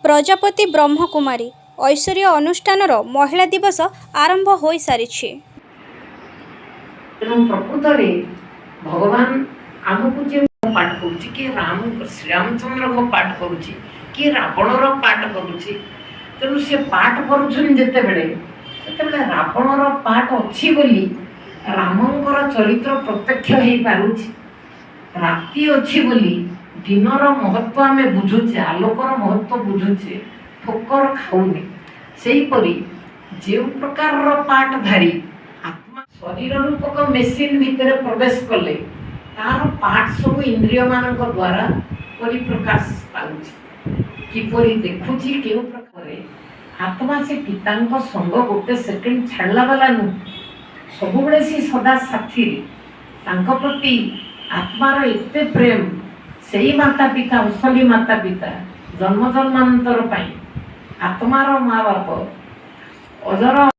प्रजापति ब्रह्मकुमारी ऐश्वर्य अनुष्ठानर महिला दिवस आरंभ हो सारी। प्रकृत भगवान आमको जो पाठ करुच्ची कि श्री रामचंद्र पाठ करुच्ची कि रावणर पाठ करुच्ची तेणु सी पाठ करते रावणर पाठ अच्छी बोली रामंकर चरित्र प्रत्यक्ष हो पारुची राति अच्छी बोली दिनर महत्व आम बुझुचे आलोकर महत्व बुझुचे ठोकर खाऊने सेहीपरि जो प्रकार पाठधारी आत्मा शरीर रूपक मेसीन भितर प्रवेश कले तार पाठ सब इंद्रिय मान द्वारा परिप्रकाश पाउछि किपरि देखुछि केउ प्रकार आत्मा से पिता संग गोटे सेकेंड छाड़ला वाला नु सब बेले सी सदा साथी तांको प्रति आत्मार एते प्रेम सही माता पिता असली माता पिता जन्म जन्मांतर पाई आत्मार माँ बाप अजर